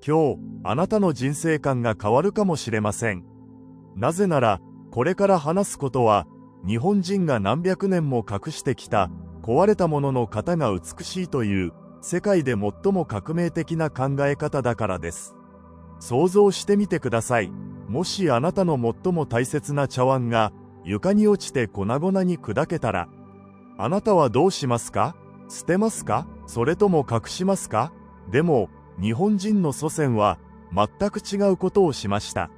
今日、あなたの人生観が変わるかもしれません。なぜなら、これから話すことは、日本人が何百年も隠してきた、壊れたものの型が美しいという、世界で最も革命的な考え方だからです。想像してみてください。もしあなたの最も大切な茶碗が、床に落ちて粉々に砕けたら、あなたはどうしますか？捨てますか？それとも隠しますか？でも、日本人の祖先は、全く違うことをしました。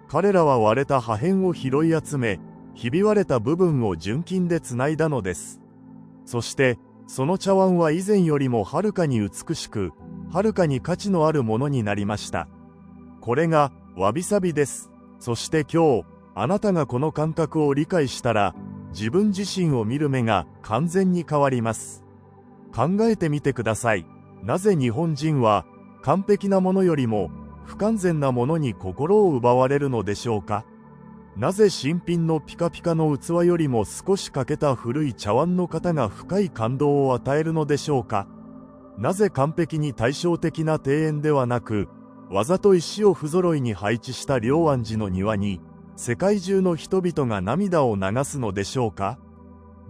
彼らは割れた破片を拾い集め、ひび割れた部分を純金でつないだのです。そして、その茶碗は以前よりもはるかに美しく、はるかに価値のあるものになりました。これが、わびさびです。そして今日、あなたがこの感覚を理解したら、自分自身を見る目が完全に変わります。考えてみてください。なぜ日本人は、完璧なものよりも、不完全なものに心を奪われるのでしょうか？なぜ新品のピカピカの器よりも少し欠けた古い茶碗の型が深い感動を与えるのでしょうか？なぜ完璧に対照的な庭園ではなく、わざと石を不揃いに配置した龍安寺の庭に、世界中の人々が涙を流すのでしょうか？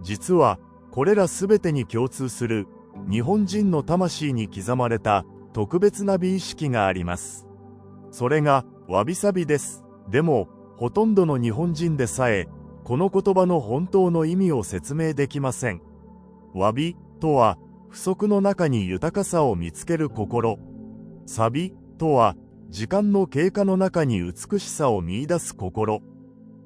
実は、これらすべてに共通する、日本人の魂に刻まれた特別な美意識があります。それが、わびさびです。でも、ほとんどの日本人でさえ、この言葉の本当の意味を説明できません。わびとは、不足の中に豊かさを見つける心。さびとは、時間の経過の中に美しさを見出す心。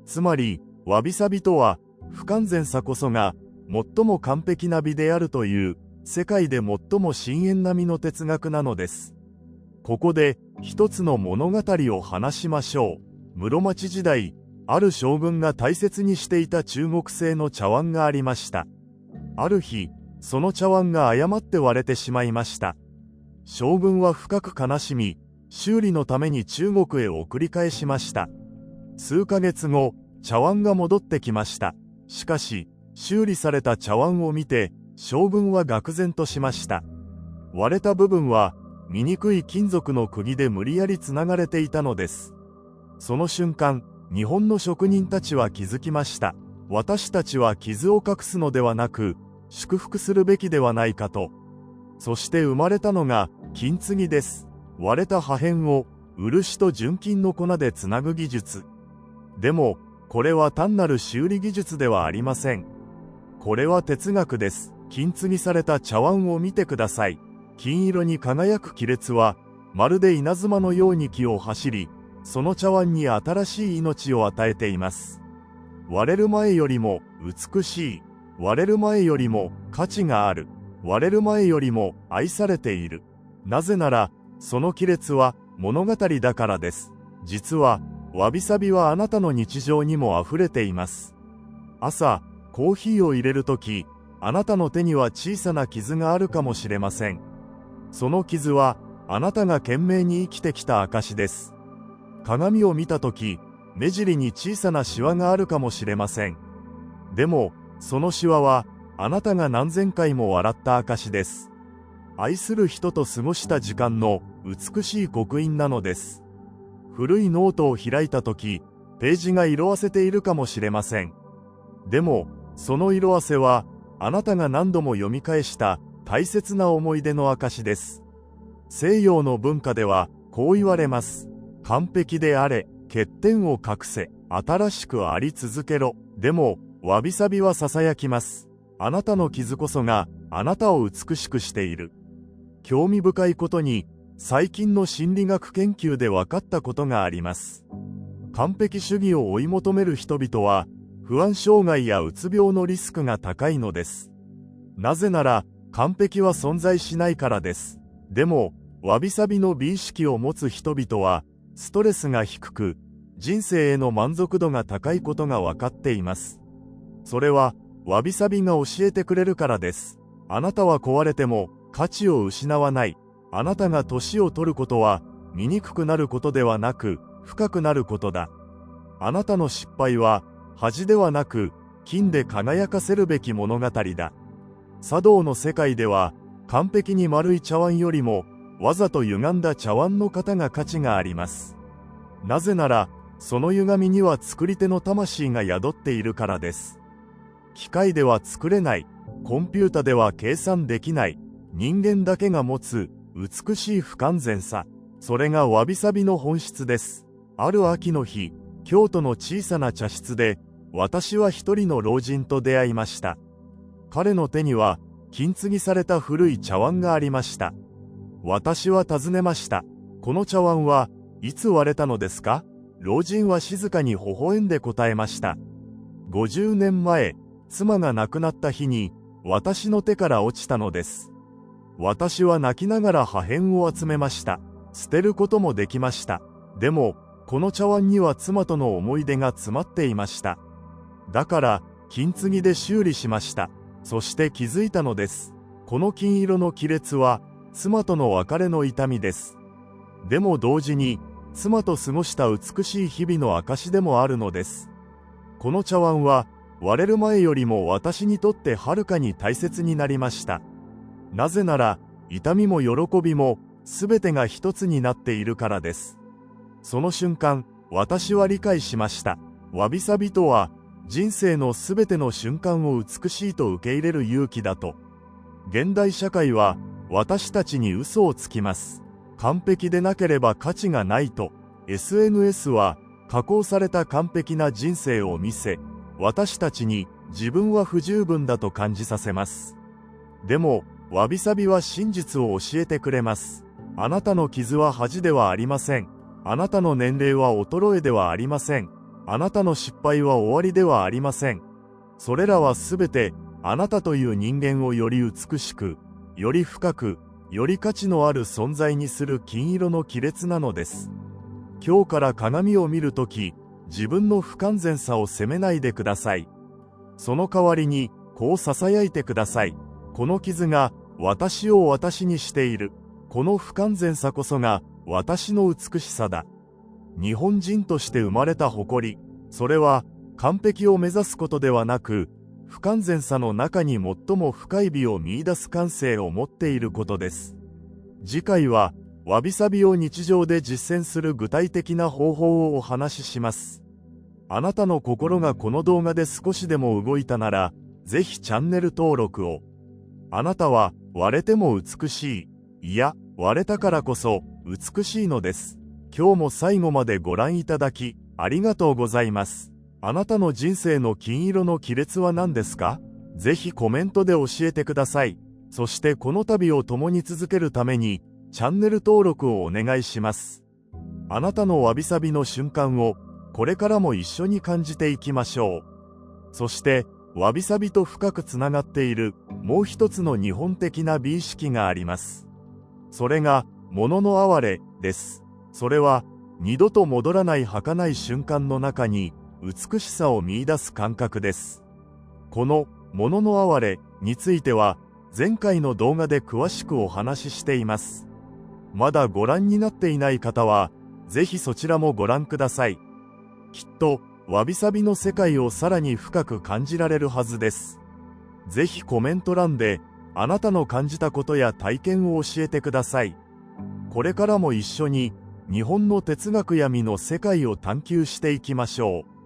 つまり、わびさびとは、不完全さこそが、最も完璧な美であるという、世界で最も深遠な美の哲学なのです。ここで、一つの物語を話しましょう。室町時代、ある将軍が大切にしていた中国製の茶碗がありました。ある日、その茶碗が誤って割れてしまいました。将軍は深く悲しみ、修理のために中国へ送り返しました。数ヶ月後、茶碗が戻ってきました。しかし、修理された茶碗を見て、将軍は愕然としました。割れた部分は、醜い金属の釘で無理やりつながれていたのです。その瞬間、日本の職人たちは気づきました。私たちは傷を隠すのではなく、祝福するべきではないかと。そして生まれたのが、金継ぎです。割れた破片を、漆と純金の粉でつなぐ技術。でも、これは単なる修理技術ではありません。これは哲学です。金継ぎされた茶碗を見てください。金色に輝く亀裂は、まるで稲妻のように木を走り、その茶碗に新しい命を与えています。割れる前よりも美しい。割れる前よりも価値がある。割れる前よりも愛されている。なぜなら、その亀裂は物語だからです。実は、わびさびはあなたの日常にも溢れています。朝、コーヒーを入れるとき、あなたの手には小さな傷があるかもしれません。その傷は、あなたが懸命に生きてきた証です。鏡を見たとき、目尻に小さなシワがあるかもしれません。でも、そのシワは、あなたが何千回も笑った証です。愛する人と過ごした時間の美しい刻印なのです。古いノートを開いたとき、ページが色あせているかもしれません。でも、その色あせは、あなたが何度も読み返した大切な思い出の証です。西洋の文化では、こう言われます。完璧であれ、欠点を隠せ、新しくあり続けろ。でも、わびさびは囁きます。あなたの傷こそが、あなたを美しくしている。興味深いことに、最近の心理学研究で分かったことがあります。完璧主義を追い求める人々は、不安障害やうつ病のリスクが高いのです。なぜなら、完璧は存在しないからです。でも、わびさびの美意識を持つ人々は、ストレスが低く、人生への満足度が高いことが分かっています。それは、わびさびが教えてくれるからです。あなたは壊れても価値を失わない。あなたが年を取ることは、醜くなることではなく、深くなることだ。あなたの失敗は、恥ではなく、金で輝かせるべき物語だ。茶道の世界では、完璧に丸い茶碗よりも、わざと歪んだ茶碗の型が価値があります。なぜなら、その歪みには作り手の魂が宿っているからです。機械では作れない、コンピュータでは計算できない、人間だけが持つ美しい不完全さ、それがわびさびの本質です。ある秋の日、京都の小さな茶室で、私は一人の老人と出会いました。彼の手には、金継ぎされた古い茶碗がありました。私は尋ねました。この茶碗はいつ割れたのですか？老人は静かに微笑んで答えました。50年前、妻が亡くなった日に、私の手から落ちたのです。私は泣きながら破片を集めました。捨てることもできました。でも、この茶碗には妻との思い出が詰まっていました。だから、金継ぎで修理しました。そして気づいたのです。この金色の亀裂は、妻との別れの痛みです。でも同時に、妻と過ごした美しい日々の証でもあるのです。この茶碗は、割れる前よりも私にとってはるかに大切になりました。なぜなら、痛みも喜びも、すべてが一つになっているからです。その瞬間、私は理解しました。わびさびとは、人生のすべての瞬間を美しいと受け入れる勇気だと。現代社会は、私たちに嘘をつきます。完璧でなければ価値がないと。SNS は、加工された完璧な人生を見せ、私たちに自分は不十分だと感じさせます。でも、わびさびは真実を教えてくれます。あなたの傷は恥ではありません。あなたの年齢は衰えではありません。あなたの失敗は終わりではありません。それらはすべて、あなたという人間をより美しく、より深く、より価値のある存在にする金色の亀裂なのです。今日から鏡を見るとき、自分の不完全さを責めないでください。その代わりに、こう囁いてください。この傷が、私を私にしている。この不完全さこそが、私の美しさだ。日本人として生まれた誇り、それは、完璧を目指すことではなく、不完全さの中に最も深い美を見出す感性を持っていることです。次回は、わびさびを日常で実践する具体的な方法をお話しします。あなたの心がこの動画で少しでも動いたなら、ぜひチャンネル登録を。あなたは割れても美しい。いや、割れたからこそ美しいのです。今日も最後までご覧いただき、ありがとうございます。あなたの人生の金色の亀裂は何ですか？ぜひコメントで教えてください。そしてこの旅を共に続けるために、チャンネル登録をお願いします。あなたのわびさびの瞬間を、これからも一緒に感じていきましょう。そして、わびさびと深くつながっている、もう一つの日本的な美意識があります。それが、物の哀れです。それは、二度と戻らない儚い瞬間の中に、美しさを見出す感覚です。この、物の哀れについては、前回の動画で詳しくお話ししています。まだご覧になっていない方は、ぜひそちらもご覧ください。きっと、わびさびの世界をさらに深く感じられるはずです。ぜひコメント欄で、あなたの感じたことや体験を教えてください。これからも一緒に、日本の哲学や美の世界を探求していきましょう。